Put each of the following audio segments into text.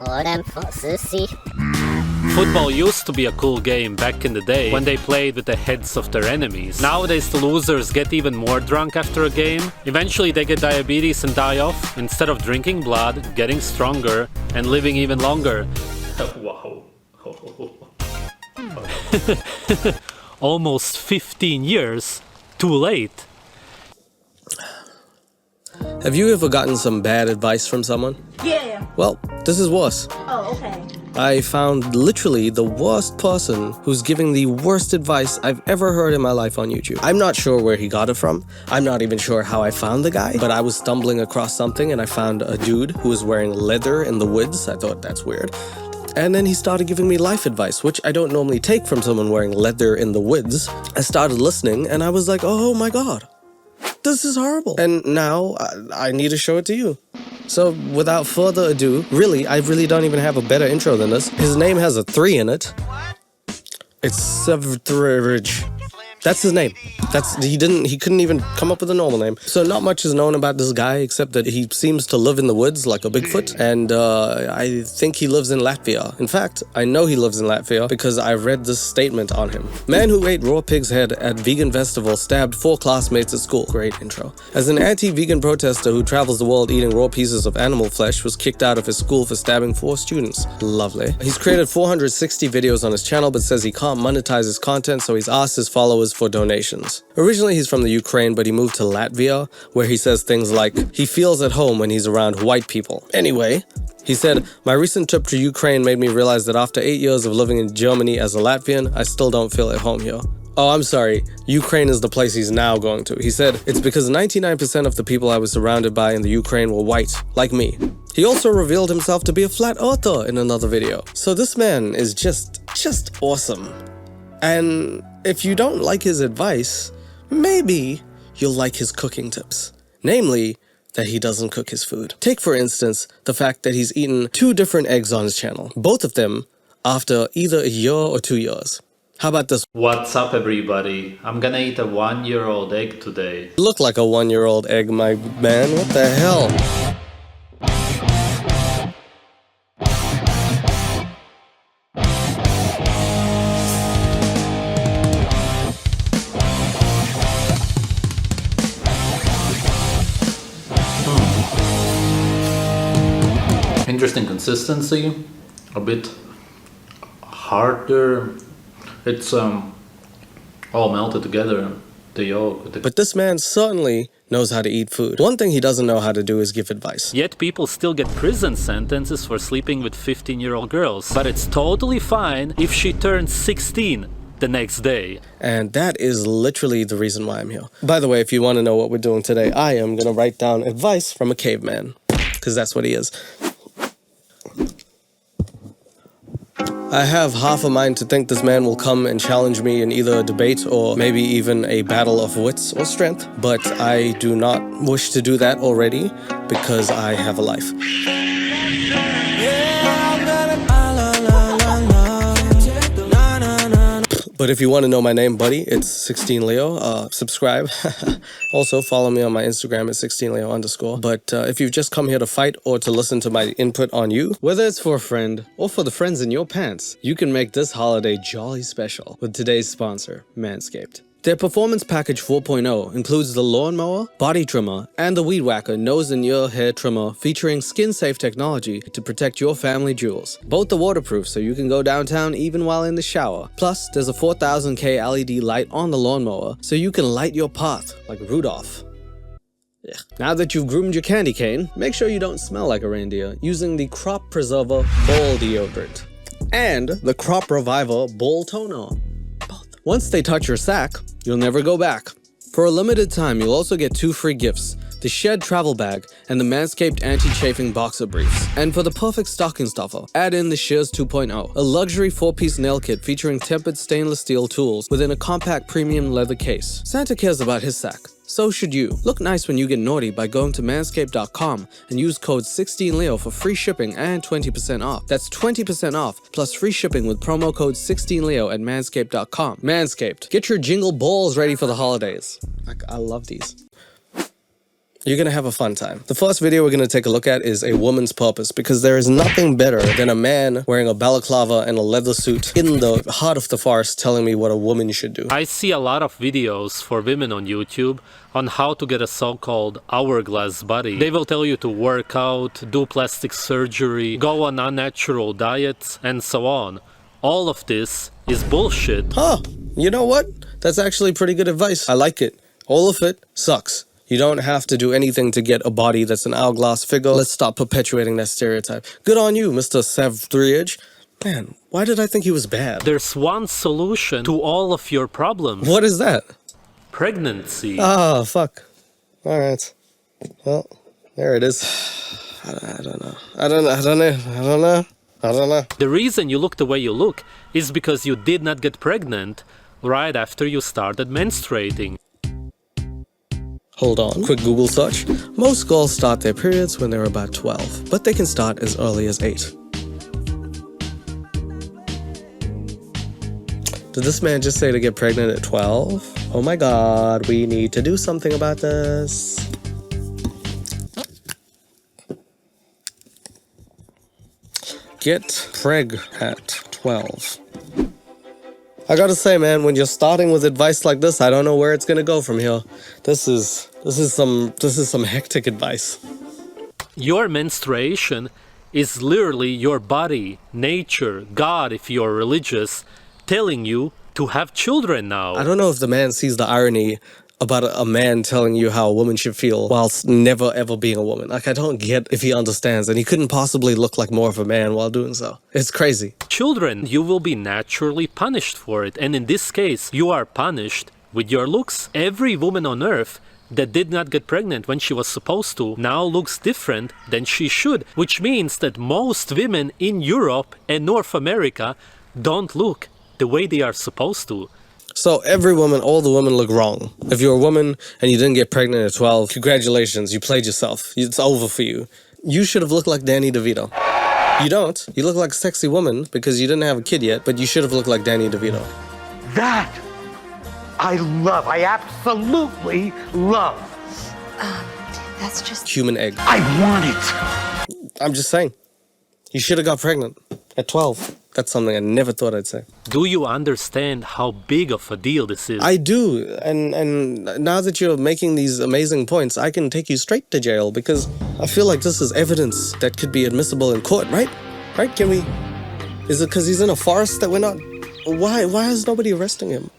Or them sissy. Football used to be a cool game back in the day when they played with the heads of their enemies. Nowadays the losers get even more drunk after a game. Eventually they get diabetes and die off, instead of drinking blood, getting stronger, and living even longer. Wow. Almost 15 years too late. Have you ever gotten some bad advice from someone? Yeah. Well, this is worse. Oh, okay. I found literally the worst person who's giving the worst advice I've ever heard in my life on YouTube. I'm not sure where he got it from. I'm not even sure how I found the guy, but I was stumbling across something and I found a dude who was wearing leather in the woods. I thought that's weird. And then he started giving me life advice, which I don't normally take from someone wearing leather in the woods. I started listening and I was like, oh my God, this is horrible. And now I need to show it to you. So without further ado, I really don't even have a better intro than this. His name has a 3 in it. It's Severidge. That's his name. He couldn't even come up with a normal name. So not much is known about this guy except that he seems to live in the woods like a Bigfoot. And I think he lives in Latvia. In fact, I know he lives in Latvia because I read this statement on him. Man who ate raw pig's head at vegan festival stabbed 4 classmates at school. Great intro. As an anti-vegan protester who travels the world eating raw pieces of animal flesh, was kicked out of his school for stabbing 4 students. Lovely. He's created 460 videos on his channel but says he can't monetize his content, so he's asked his followers for donations. Originally he's from the Ukraine, but he moved to Latvia, where he says things like, he feels at home when he's around white people. Anyway, he said, my recent trip to Ukraine made me realize that after 8 years of living in Germany as a Latvian, I still don't feel at home here. Oh, I'm sorry. Ukraine is the place he's now going to. He said, it's because 99% of the people I was surrounded by in the Ukraine were white, like me. He also revealed himself to be a flat earther in another video. So this man is just awesome. And if you don't like his advice, maybe you'll like his cooking tips. Namely, that he doesn't cook his food. Take for instance, the fact that he's eaten 2 different eggs on his channel. Both of them after either a year or 2 years. How about this? What's up everybody? I'm gonna eat a 1-year-old egg today. You look like a 1-year-old egg, my man. What the hell? Interesting consistency, a bit harder. It's all melted together, the yolk. But this man certainly knows how to eat food. One thing he doesn't know how to do is give advice. Yet people still get prison sentences for sleeping with 15-year-old girls. But it's totally fine if she turns 16 the next day. And that is literally the reason why I'm here. By the way, if you want to know what we're doing today, I am going to write down advice from a caveman. Because that's what he is. I have half a mind to think this man will come and challenge me in either a debate or maybe even a battle of wits or strength, but I do not wish to do that already because I have a life. But if you want to know my name, buddy, it's sixteenleo. Subscribe. Also, follow me on my Instagram at sixteenleo_. But if you've just come here to fight or to listen to my input on you, whether it's for a friend or for the friends in your pants, you can make this holiday jolly special with today's sponsor, Manscaped. Their Performance Package 4.0 includes the lawnmower, body trimmer, and the Weed Whacker nose and ear hair trimmer featuring skin-safe technology to protect your family jewels. Both are waterproof so you can go downtown even while in the shower. Plus, there's a 4000K LED light on the lawnmower so you can light your path like Rudolph. Yeah. Now that you've groomed your candy cane, make sure you don't smell like a reindeer using the Crop Preserver Ball Deodorant and the Crop Reviver Ball Toner. Once they touch your sack, you'll never go back. For a limited time, you'll also get 2 free gifts, the Shed Travel Bag and the Manscaped Anti-Chafing Boxer Briefs. And for the perfect stocking stuffer, add in the Shears 2.0, a luxury 4-piece nail kit featuring tempered stainless steel tools within a compact premium leather case. Santa cares about his sack. So should you. Look nice when you get naughty by going to manscaped.com and use code 16leo for free shipping and 20% off. That's 20% off plus free shipping with promo code 16leo at manscaped.com. Manscaped, get your jingle balls ready for the holidays. I love these. You're gonna have a fun time. The first video we're gonna take a look at is a woman's purpose, because there is nothing better than a man wearing a balaclava and a leather suit in the heart of the forest telling me what a woman should do. I see a lot of videos for women on YouTube on how to get a so-called hourglass body. They will tell you to work out, do plastic surgery, go on unnatural diets, and so on. All of this is bullshit. Huh, you know what? That's actually pretty good advice. I like it. All of it sucks. You don't have to do anything to get a body that's an hourglass figure. Let's stop perpetuating that stereotype. Good on you, Mr. Savage. Man, why did I think he was bad? There's one solution to all of your problems. What is that? Pregnancy. Ah, fuck. Alright. Well, there it is. I don't know. The reason you look the way you look is because you did not get pregnant right after you started menstruating. Hold on, quick Google search. Most girls start their periods when they're about 12, but they can start as early as 8. Did this man just say to get pregnant at 12? Oh my god, we need to do something about this. Get preg at 12. I gotta say, man, when you're starting with advice like this, I don't know where it's gonna go from here. This is some hectic advice. Your menstruation is literally your body, nature, God, if you're religious, telling you to have children now. I don't know if the man sees the irony about a man telling you how a woman should feel whilst never ever being a woman. Like, I don't get if he understands, and he couldn't possibly look like more of a man while doing so. It's crazy. Children, you will be naturally punished for it, and in this case, you are punished with your looks. Every woman on earth that did not get pregnant when she was supposed to now looks different than she should, which means that most women in Europe and North America don't look the way they are supposed to. So every woman, all the women look wrong. If you're a woman and you didn't get pregnant at 12, congratulations, you played yourself. It's over for you. You should have looked like Danny DeVito. You don't. You look like a sexy woman because you didn't have a kid yet, but you should have looked like Danny DeVito. That I love. I absolutely love. That's just... Human egg. I want it. I'm just saying. You should have got pregnant at 12. That's something I never thought I'd say. Do you understand how big of a deal this is? I do, and now that you're making these amazing points, I can take you straight to jail, because I feel like this is evidence that could be admissible in court, right? Right? Can we... Is it because he's in a forest that we're not... Why is nobody arresting him?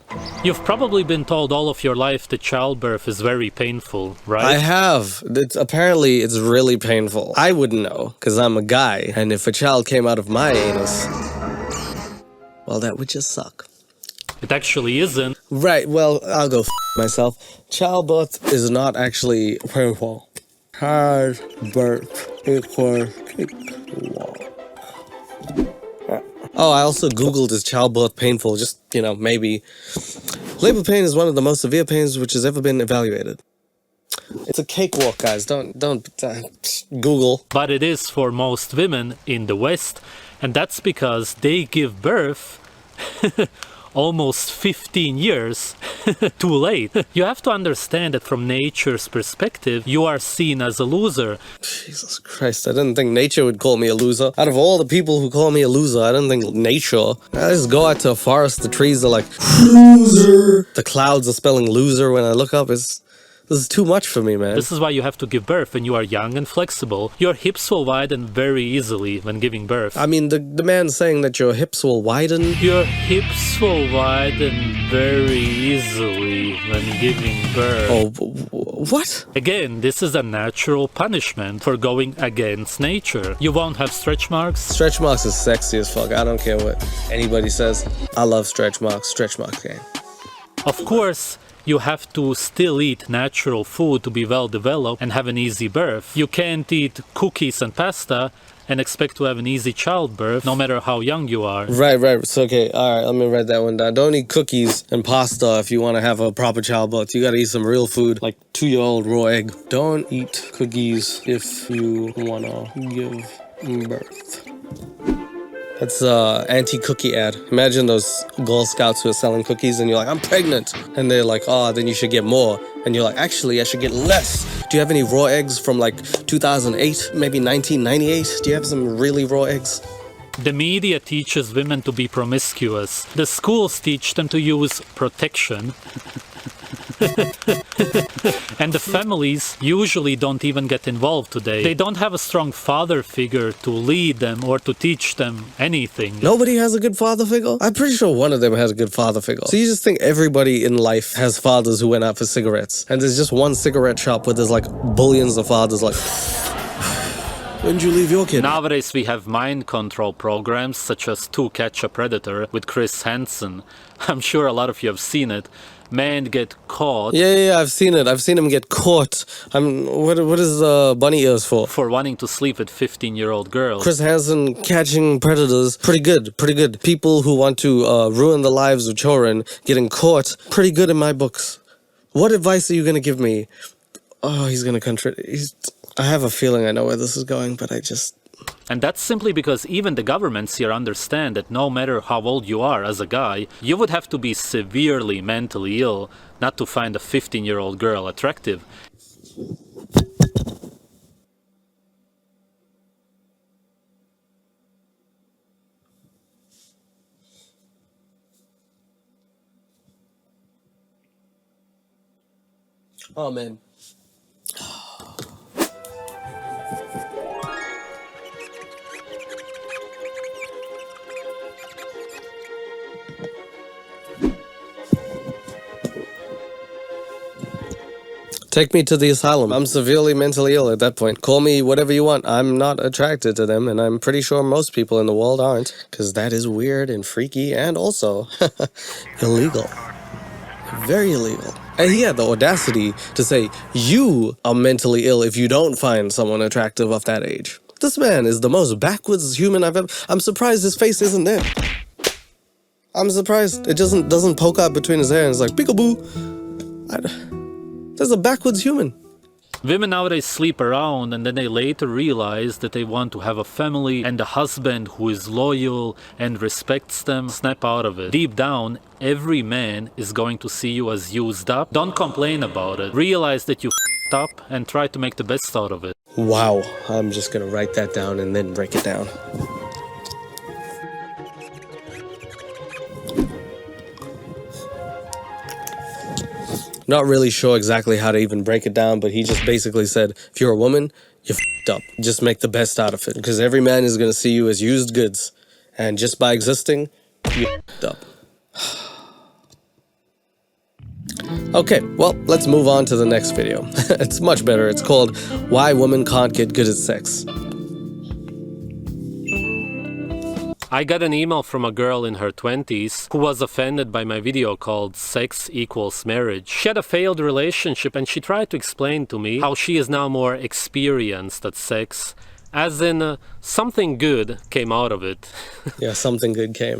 You've probably been told all of your life that childbirth is very painful, right? I have. Apparently, it's really painful. I wouldn't know, because I'm a guy, and if a child came out of my anus... Well, that would just suck. It actually isn't. Right, well, I'll go myself. Childbirth is not actually painful. Childbirth equals painful. Oh, I also Googled is childbirth painful, just, maybe. Labor pain is one of the most severe pains which has ever been evaluated. It's a cakewalk, guys. Don't Google. But it is for most women in the West, and that's because they give birth almost 15 years too late. You have to understand that from nature's perspective, you are seen as a loser. Jesus Christ, I didn't think nature would call me a loser. Out of all the people who call me a loser, I didn't think nature. I just go out to a forest, the trees are like, loser. The clouds are spelling loser when I look up. This is too much for me, man. This is why you have to give birth when you are young and flexible. Your hips will widen very easily when giving birth. I mean, the man saying that your hips will widen. Your hips will widen very easily when giving birth. Oh, what? Again, this is a natural punishment for going against nature. You won't have stretch marks. Stretch marks is sexy as fuck. I don't care what anybody says. I love stretch marks. Stretch marks game. Of course, you have to still eat natural food to be well developed and have an easy birth. You can't eat cookies and pasta and expect to have an easy childbirth, no matter how young you are. Right. So, okay, all right, let me write that one down. Don't eat cookies and pasta if you want to have a proper childbirth. You gotta eat some real food, like 2-year-old raw egg. Don't eat cookies if you wanna give birth. That's anti-cookie ad. Imagine those Girl Scouts who are selling cookies and you're like, I'm pregnant. And they're like, oh, then you should get more. And you're like, actually, I should get less Do you have any raw eggs from like 2008, maybe 1998? Do you have some really raw eggs? The media teaches women to be promiscuous. The schools teach them to use protection. And the families usually don't even get involved today. They don't have a strong father figure to lead them or to teach them anything. Nobody has a good father figure? I'm pretty sure one of them has a good father figure. So you just think everybody in life has fathers who went out for cigarettes, and there's just one cigarette shop where there's like billions of fathers like, when did you leave your kid? Nowadays we have mind control programs such as To Catch a Predator with Chris Hansen. I'm sure a lot of you have seen it. Men get caught. Yeah, I've seen it. I've seen him get caught. What is bunny ears for wanting to sleep with 15-year-old girls. Chris Hansen catching predators, pretty good. People who want to ruin the lives of children getting caught, pretty good in my books. What advice are you gonna give me? Oh, he's gonna I have a feeling I know where this is going, but I just... And that's simply because even the governments here understand that no matter how old you are as a guy, you would have to be severely mentally ill not to find a 15-year-old girl attractive. Oh, man. Take me to the asylum. I'm severely mentally ill at that point. Call me whatever you want. I'm not attracted to them, and I'm pretty sure most people in the world aren't, because that is weird and freaky and also illegal. Very illegal. And he had the audacity to say, you are mentally ill if you don't find someone attractive of that age. This man is the most backwards human I've ever... I'm surprised his face isn't there. I'm surprised. It doesn't poke out between his hair and it's like, peekaboo. There's a backwards human. Women nowadays sleep around and then they later realize that they want to have a family and a husband who is loyal and respects them. Snap out of it. Deep down, every man is going to see you as used up. Don't complain about it. Realize that you f***ed up and try to make the best out of it. Wow. I'm just gonna write that down and then break it down. Not really sure exactly how to even break it down, but he just basically said, if you're a woman, you're f***ed up. Just make the best out of it. Because every man is going to see you as used goods. And just by existing, you're f***ed up. Okay, well, let's move on to the next video. It's much better. It's called, Why Women Can't Get Good at Sex. I got an email from a girl in her 20s who was offended by my video called Sex Equals Marriage. She had a failed relationship and she tried to explain to me how she is now more experienced at sex, as in something good came out of it. Yeah, something good came.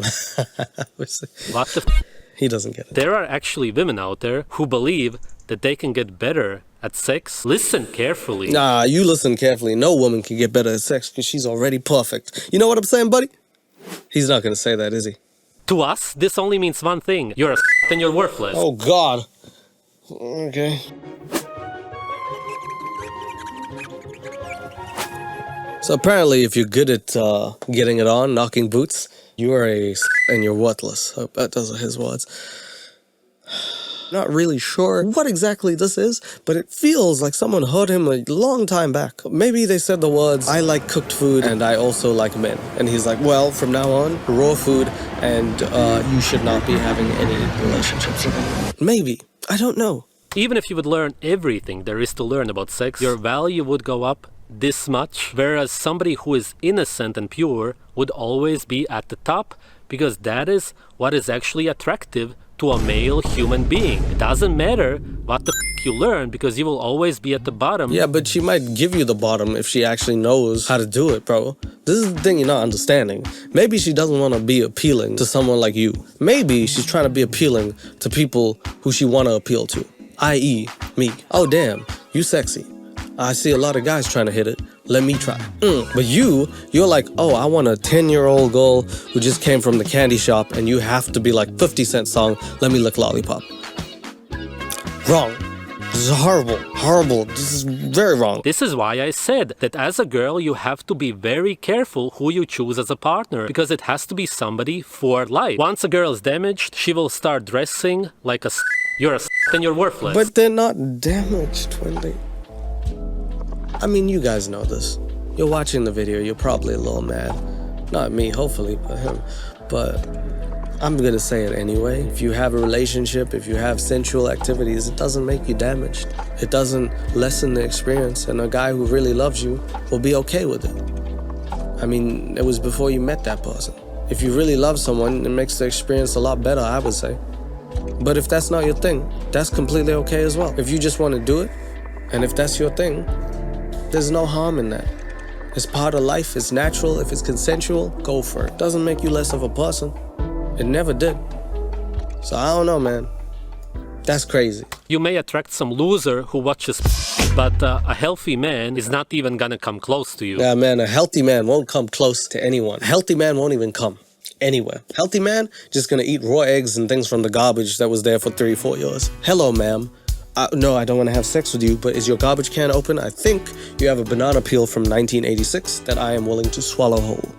What the He doesn't get it. There are actually women out there who believe that they can get better at sex. Listen carefully. Nah, you listen carefully. No woman can get better at sex because she's already perfect. You know what I'm saying, buddy? He's not going to say that, is he? To us, this only means one thing. You're a and you're worthless. Oh, God. Okay. So apparently, if you're good at getting it on, knocking boots, you are and you're worthless. Those are his words. Not really sure what exactly this is, but it feels like someone heard him a long time back. Maybe they said the words, I like cooked food and I also like men. And he's like, well, from now on, raw food and you should not be having any relationships with anyone. Maybe. I don't know. Even if you would learn everything there is to learn about sex, your value would go up this much, whereas somebody who is innocent and pure would always be at the top, because that is what is actually attractive to a male human being. It doesn't matter what the you learn, because you will always be at the bottom. Yeah, but she might give you the bottom if she actually knows how to do it, bro. This is the thing you're not understanding. Maybe she doesn't want to be appealing to someone like you. Maybe she's trying to be appealing to people who she want to appeal to, i.e. me. Oh, damn, you sexy. I see a lot of guys trying to hit it. Let me try. But you're like, oh, I want a 10-year-old girl who just came from the candy shop and you have to be like 50 Cent song, Let Me Lick Lollipop. Wrong. This is horrible. Horrible. This is very wrong. This is why I said that as a girl, you have to be very careful who you choose as a partner, because it has to be somebody for life. Once a girl is damaged, she will start dressing like a you're a and you're worthless. But they're not damaged when they... I mean, you guys know this. You're watching the video, you're probably a little mad. Not me, hopefully, but him. But I'm gonna say it anyway. If you have a relationship, if you have sensual activities, it doesn't make you damaged. It doesn't lessen the experience, and a guy who really loves you will be okay with it. I mean, it was before you met that person. If you really love someone, it makes the experience a lot better, I would say. But if that's not your thing, that's completely okay as well. If you just want to do it, and if that's your thing, there's no harm in that. It's part of life, it's natural. If it's consensual, go for it. Doesn't make you less of a person. It never did. So I don't know, man. That's crazy. You may attract some loser who watches, but a healthy man is not even gonna come close to you. Yeah, man, a healthy man won't come close to anyone. A healthy man won't even come anywhere. Healthy man just gonna eat raw eggs and things from the garbage that was there for 3-4 years. Hello, ma'am. No, I don't want to have sex with you, but is your garbage can open? I think you have a banana peel from 1986 that I am willing to swallow whole.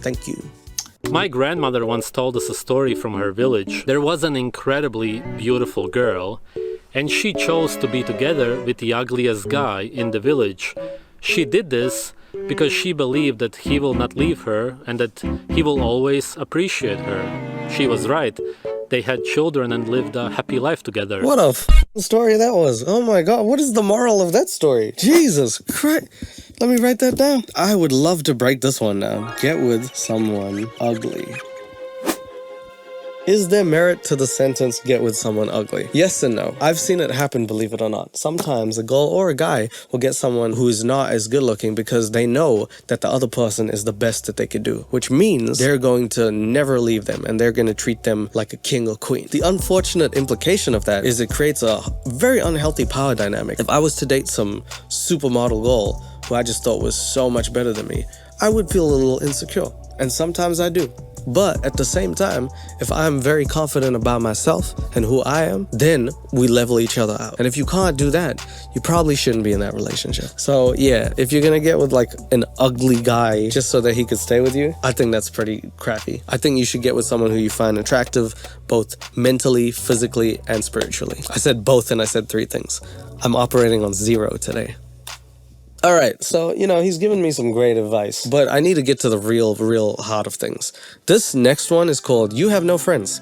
Thank you. My grandmother once told us a story from her village. There was an incredibly beautiful girl, and she chose to be together with the ugliest guy in the village. She did this because she believed that he will not leave her and that he will always appreciate her. She was right. They had children and lived a happy life together. What a story that was. Oh my God, what is the moral of that story? Jesus Christ. Let me write that down. I would love to break this one down. Get with someone ugly. Is there merit to the sentence, get with someone ugly? Yes and no. I've seen it happen, believe it or not. Sometimes a girl or a guy will get someone who is not as good looking because they know that the other person is the best that they could do, which means they're going to never leave them and they're going to treat them like a king or queen. The unfortunate implication of that is it creates a very unhealthy power dynamic. If I was to date some supermodel girl who I just thought was so much better than me, I would feel a little insecure. And sometimes I do. But at the same time, if I'm very confident about myself and who I am, then we level each other out. And if you can't do that, you probably shouldn't be in that relationship. So yeah, if you're gonna get with like an ugly guy just so that he could stay with you, I think that's pretty crappy. I think you should get with someone who you find attractive, both mentally, physically, and spiritually. I said both and I said 3 things. I'm operating on 0 today. All right, so, he's given me some great advice, but I need to get to the real heart of things. This next one is called You Have No Friends.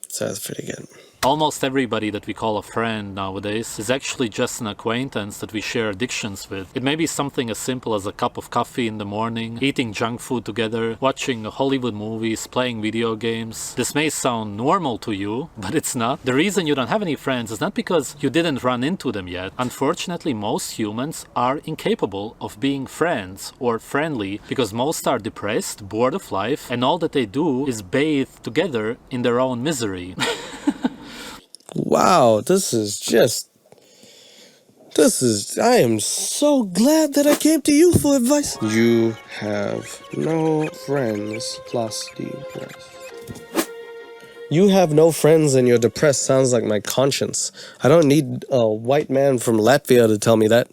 So that's pretty good. Almost everybody that we call a friend nowadays is actually just an acquaintance that we share addictions with. It may be something as simple as a cup of coffee in the morning, eating junk food together, watching Hollywood movies, playing video games. This may sound normal to you, but it's not. The reason you don't have any friends is not because you didn't run into them yet. Unfortunately, most humans are incapable of being friends or friendly because most are depressed, bored of life, and all that they do is bathe together in their own misery. Wow, I am so glad that I came to you for advice. You have no friends plus depressed. You have no friends and you're depressed sounds like my conscience. I don't need a white man from Latvia to tell me that.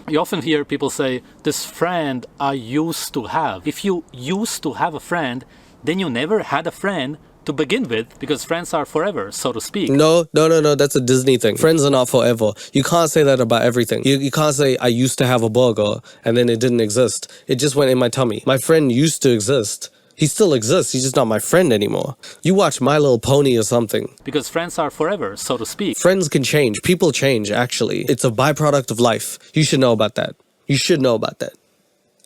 You often hear people say, this friend I used to have. If you used to have a friend, then you never had a friend to begin with, because friends are forever, so to speak. No, that's a Disney thing. Friends are not forever. You can't say that about everything. You can't say, I used to have a burger, and then it didn't exist. It just went in my tummy. My friend used to exist. He still exists, he's just not my friend anymore. You watch My Little Pony or something. Because friends are forever, so to speak. Friends can change. People change, actually. It's a byproduct of life. You should know about that. You should know about that.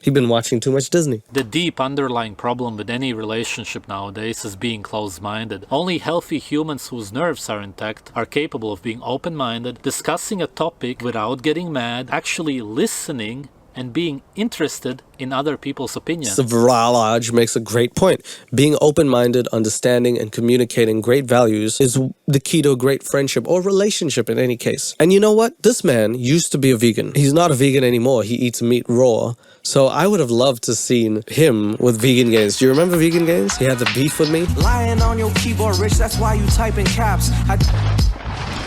You've been watching too much Disney. The deep underlying problem with any relationship nowadays is being closed-minded. Only healthy humans whose nerves are intact are capable of being open-minded, discussing a topic without getting mad, actually listening and being interested in other people's opinions. Savralaj makes a great point. Being open-minded, understanding, and communicating great values is the key to a great friendship or relationship in any case. And you know what? This man used to be a vegan. He's not a vegan anymore. He eats meat raw. So I would have loved to seen him with Vegan Gains. Do you remember Vegan Gains? He had the beef with me. Lying on your keyboard, Rich, that's why you type in caps.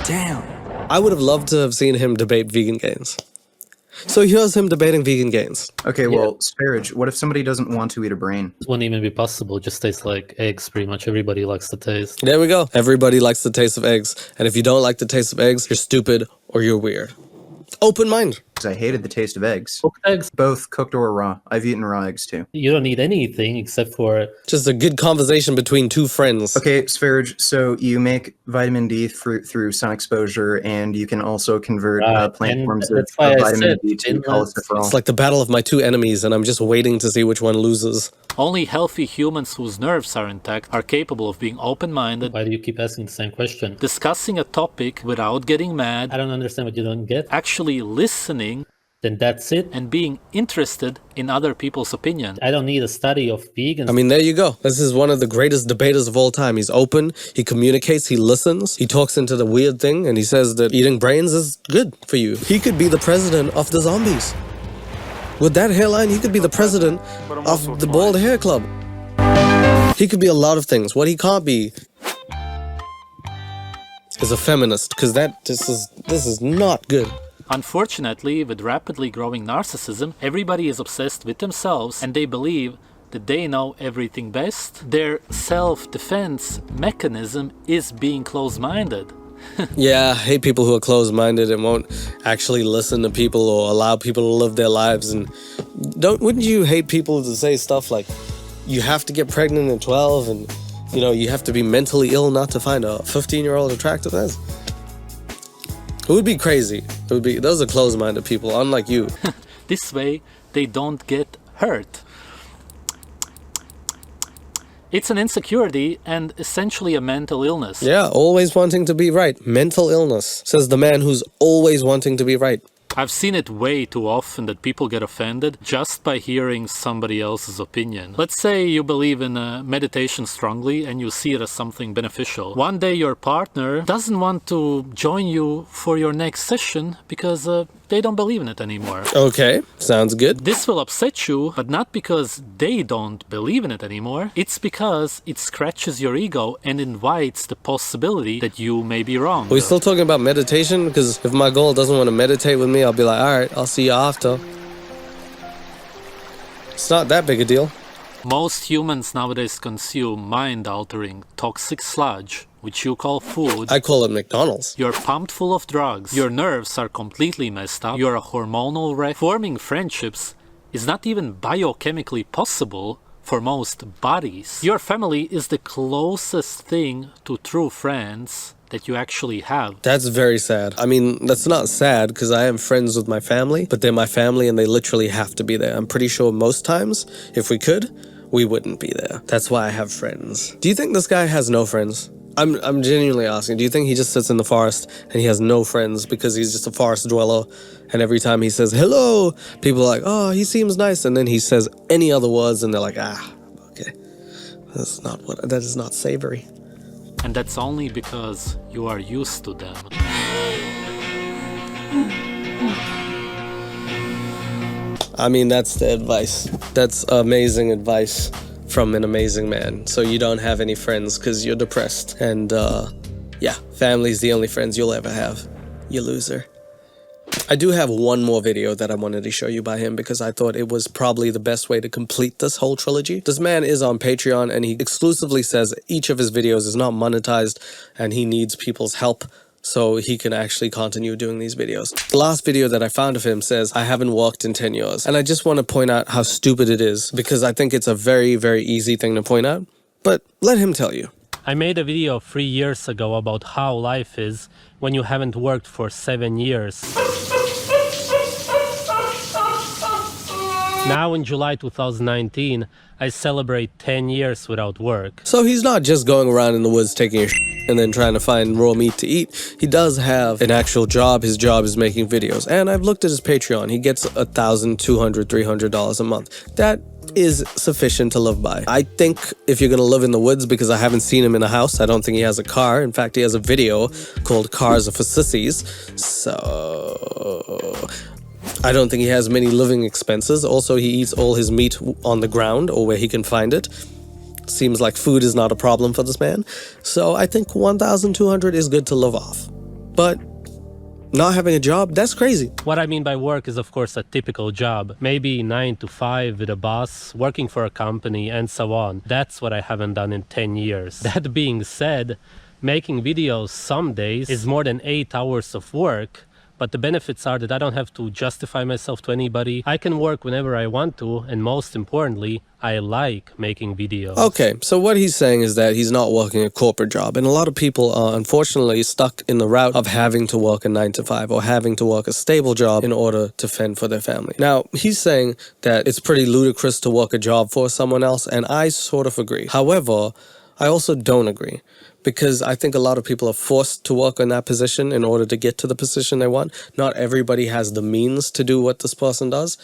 Damn. I would have loved to have seen him debate Vegan Gains. So here's him debating Vegan Gains. Okay, well, Sparage, what if somebody doesn't want to eat a brain? It wouldn't even be possible. It just tastes like eggs. Pretty much everybody likes the taste. There we go. Everybody likes the taste of eggs. And if you don't like the taste of eggs, you're stupid or you're weird. Open mind. Because I hated the taste of eggs. Cooked eggs? Both cooked or raw. I've eaten raw eggs too. You don't need anything except for... Just a good conversation between two friends. Okay, Sparage, so you make vitamin D through sun exposure, and you can also convert plant forms of vitamin D to cholesterol. It's like the battle of my two enemies, and I'm just waiting to see which one loses. Only healthy humans whose nerves are intact are capable of being open-minded. Why do you keep asking the same question? Discussing a topic without getting mad. I don't understand what you don't get. Actually listening. Then that's it. And being interested in other people's opinions. I don't need a study of vegans. I mean, there you go. This is one of the greatest debaters of all time. He's open, he communicates, he listens, he talks into the weird thing, and he says that eating brains is good for you. He could be the president of the zombies. With that hairline, he could be the president of the Bald Hair Club. He could be a lot of things. What he can't be is a feminist, because this is not good. Unfortunately, with rapidly growing narcissism, everybody is obsessed with themselves and they believe that they know everything best. Their self-defense mechanism is being closed-minded. Yeah, I hate people who are closed-minded and won't actually listen to people or allow people to live their lives. And wouldn't you hate people to say stuff like, you have to get pregnant at 12 and, you know, you have to be mentally ill not to find a 15-year-old attractive? It would be crazy. Those are closed-minded people, unlike you. This way, they don't get hurt. It's an insecurity and essentially a mental illness. Yeah, always wanting to be right. Mental illness, says the man who's always wanting to be right. I've seen it way too often that people get offended just by hearing somebody else's opinion. Let's say you believe in meditation strongly and you see it as something beneficial. One day your partner doesn't want to join you for your next session because they don't believe in it anymore. Okay, sounds good. This will upset you, but not because they don't believe in it anymore. It's because it scratches your ego and invites the possibility that you may be wrong. Are we still talking about meditation? Because if my goal doesn't want to meditate with me, I'll be like, alright, I'll see you after. It's not that big a deal. Most humans nowadays consume mind-altering, toxic sludge, which you call food. I call it McDonald's. You're pumped full of drugs. Your nerves are completely messed up. You're a hormonal wreck. Forming friendships is not even biochemically possible for most bodies. Your family is the closest thing to true friends that you actually have. That's very sad. I mean, that's not sad because I am friends with my family, but they're my family and they literally have to be there. I'm pretty sure most times, if we could, we wouldn't be there. That's why I have friends. Do you think this guy has no friends? I'm genuinely asking, do you think he just sits in the forest and he has no friends because he's just a forest dweller, and every time he says hello, people are like, oh, he seems nice, and then he says any other words and they're like, okay. That is not savory. And that's only because you are used to them. I mean, that's the advice. That's amazing advice from an amazing man. So you don't have any friends because you're depressed. And yeah, family's the only friends you'll ever have. You loser. I do have one more video that I wanted to show you by him because I thought it was probably the best way to complete this whole trilogy. This man is on Patreon and he exclusively says each of his videos is not monetized and he needs people's help so he can actually continue doing these videos. The last video that I found of him says, I haven't walked in 10 years. And I just want to point out how stupid it is because I think it's a very, very easy thing to point out. But let him tell you. I made a video 3 years ago about how life is when you haven't worked for 7 years. Now in July 2019, I celebrate 10 years without work. So he's not just going around in the woods taking a and then trying to find raw meat to eat. He does have an actual job. His job is making videos. And I've looked at his Patreon. He gets $1,200, $300 a month. That is sufficient to live by. I think if you're gonna live in the woods, because I haven't seen him in a house, I don't think he has a car. In fact, he has a video called Cars Are for Sissies. So I don't think he has many living expenses. Also, he eats all his meat on the ground or where he can find it. Seems like food is not a problem for this man. So I think $1,200 is good to live off. But not having a job, that's crazy. What I mean by work is, of course, a typical job. Maybe 9 to 5 with a boss, working for a company, and so on. That's what I haven't done in 10 years. That being said, making videos some days is more than 8 hours of work. But the benefits are that I don't have to justify myself to anybody. I can work whenever I want to, and most importantly, I like making videos. Okay, so what he's saying is that he's not working a corporate job, and a lot of people are unfortunately stuck in the route of having to work a 9 to 5 or having to work a stable job in order to fend for their family. Now, he's saying that it's pretty ludicrous to work a job for someone else, and I sort of agree. However, I also don't agree, because I think a lot of people are forced to work in that position in order to get to the position they want. Not everybody has the means to do what this person does.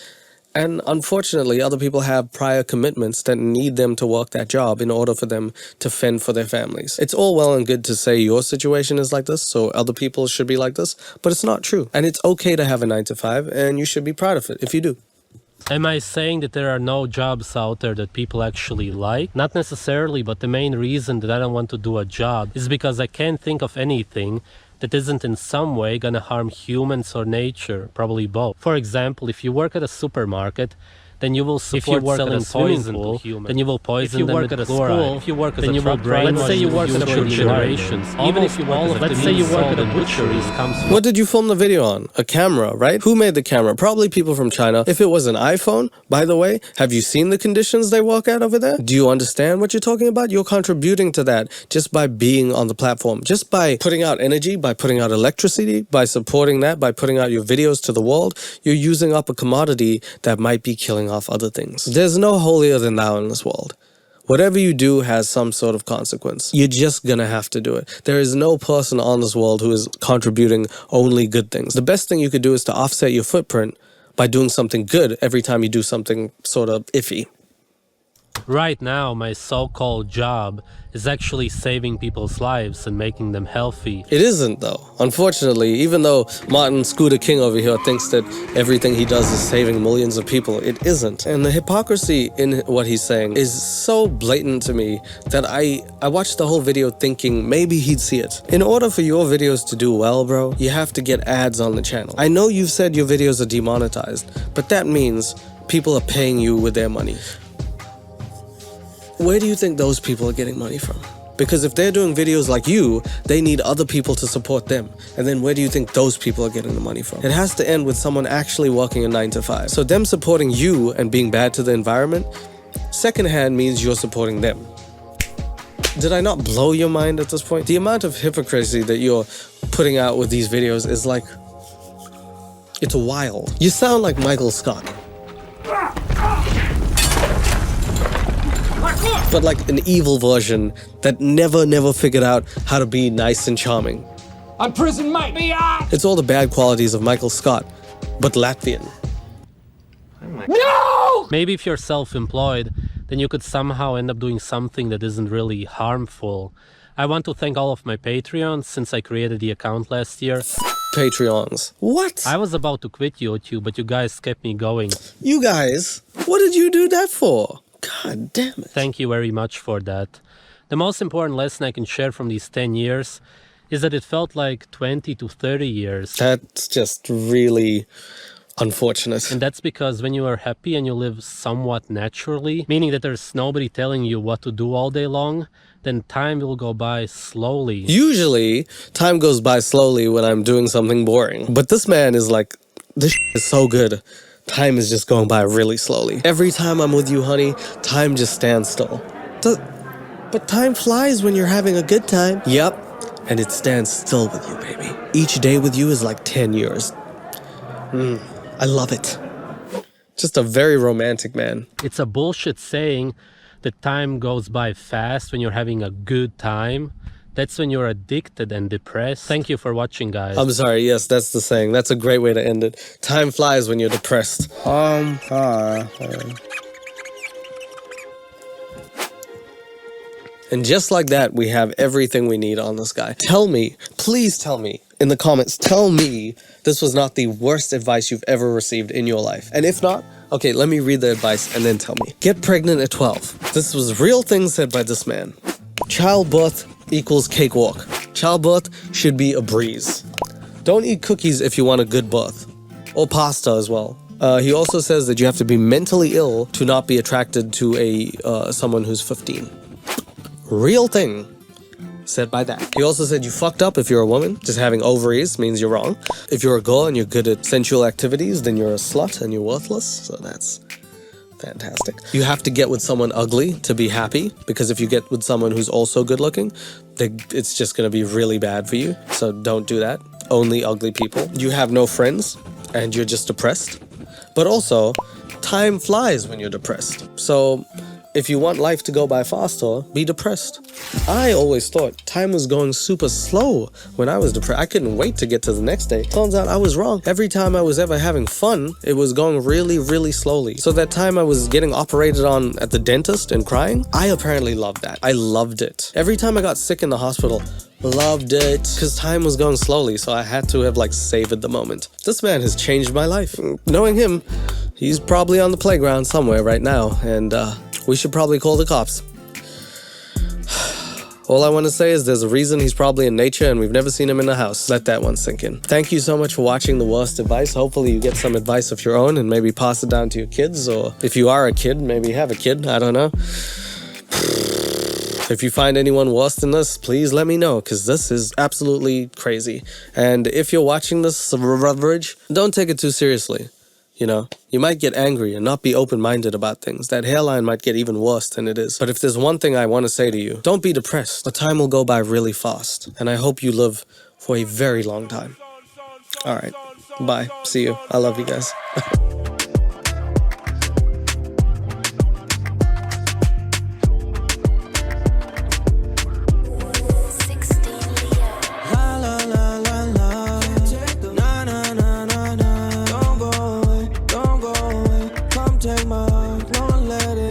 And unfortunately, other people have prior commitments that need them to work that job in order for them to fend for their families. It's all well and good to say your situation is like this, so other people should be like this, but it's not true. And it's okay to have a 9 to 5, and you should be proud of it if you do. Am I saying that there are no jobs out there that people actually like? Not necessarily, but the main reason that I don't want to do a job is because I can't think of anything that isn't in some way gonna harm humans or nature, probably both. For example, if you work at a supermarket, then you will support selling poison to humans. Then you will poison them with chloride. If you work as a truck driver, let's say you work at a generations. Even if you work, let's say you work at a butchery. What did you film the video on? A camera, right? Who made the camera? Probably people from China. If it was an iPhone, by the way, have you seen the conditions they work at over there? Do you understand what you're talking about? You're contributing to that just by being on the platform, just by putting out energy, by putting out electricity, by supporting that, by putting out your videos to the world. You're using up a commodity that might be killing off other things. There's no holier than thou in this world. Whatever you do has some sort of consequence. You're just gonna have to do it. There is no person on this world who is contributing only good things. The best thing you could do is to offset your footprint by doing something good every time you do something sort of iffy. Right now, my so-called job is actually saving people's lives and making them healthy. It isn't, though. Unfortunately, even though Martin Scooter King over here thinks that everything he does is saving millions of people, it isn't. And the hypocrisy in what he's saying is so blatant to me that I watched the whole video thinking maybe he'd see it. In order for your videos to do well, bro, you have to get ads on the channel. I know you've said your videos are demonetized, but that means people are paying you with their money. Where do you think those people are getting money from? Because if they're doing videos like you, they need other people to support them. And then where do you think those people are getting the money from? It has to end with someone actually working a 9 to 5. So them supporting you and being bad to the environment, secondhand means you're supporting them. Did I not blow your mind at this point? The amount of hypocrisy that you're putting out with these videos is like, it's wild. You sound like Michael Scott. But like an evil version that never figured out how to be nice and charming. I'm prison Mike. It's all the bad qualities of Michael Scott, but Latvian. No! Maybe if you're self-employed, then you could somehow end up doing something that isn't really harmful. I want to thank all of my Patreons since I created the account last year. Patreons. What? I was about to quit YouTube, but you guys kept me going. You guys? What did you do that for? God damn it. Thank you very much for that. The most important lesson I can share from these 10 years is that it felt like 20 to 30 years. That's just really unfortunate. And that's because when you are happy and you live somewhat naturally, meaning that there's nobody telling you what to do all day long, then time will go by slowly. Usually, time goes by slowly when I'm doing something boring. But this man is like, this is so good. Time is just going by really slowly. Every time I'm with you, honey, time just stands still. But time flies when you're having a good time. Yep, and it stands still with you, baby. Each day with you is like 10 years. I love it. Just a very romantic man. It's a bullshit saying that time goes by fast when you're having a good time. That's when you're addicted and depressed. Thank you for watching, guys. I'm sorry, yes, that's the saying. That's a great way to end it. Time flies when you're depressed. And just like that, we have everything we need on this guy. Tell me, please tell me in the comments, tell me this was not the worst advice you've ever received in your life. And if not, okay, let me read the advice and then tell me. Get pregnant at 12. This was real things said by this man. Childbirth equals cakewalk. Childbirth should be a breeze. Don't eat cookies if you want a good birth. Or pasta as well. He also says that you have to be mentally ill to not be attracted to someone who's 15. Real thing said by that. He also said you fucked up if you're a woman. Just having ovaries means you're wrong. If you're a girl and you're good at sensual activities, then you're a slut and you're worthless. So that's fantastic. You have to get with someone ugly to be happy, because if you get with someone who's also good looking, it's just going to be really bad for you. So don't do that. Only ugly people. You have no friends and you're just depressed. But also, time flies when you're depressed. So if you want life to go by faster, be depressed. I always thought time was going super slow when I was depressed. I couldn't wait to get to the next day. Turns out I was wrong. Every time I was ever having fun, it was going really, really slowly. So that time I was getting operated on at the dentist and crying, I apparently loved that. I loved it. Every time I got sick in the hospital, loved it, because time was going slowly, so I had to have savored the moment. This man has changed my life. Knowing him, he's probably on the playground somewhere right now, and we should probably call the cops. All I want to say is there's a reason he's probably in nature and we've never seen him in the house. Let that one sink in. Thank you so much for watching The Worst Advice. Hopefully you get some advice of your own and maybe pass it down to your kids, or if you are a kid, maybe have a kid. I don't know. If you find anyone worse than this, please let me know, because this is absolutely crazy. And if you're watching this average, don't take it too seriously. You know, you might get angry and not be open-minded about things. That hairline might get even worse than it is. But if there's one thing I want to say to you, don't be depressed. The time will go by really fast. And I hope you live for a very long time. All right. Bye. See you. I love you guys. Don't go away, come take my heart, don't let it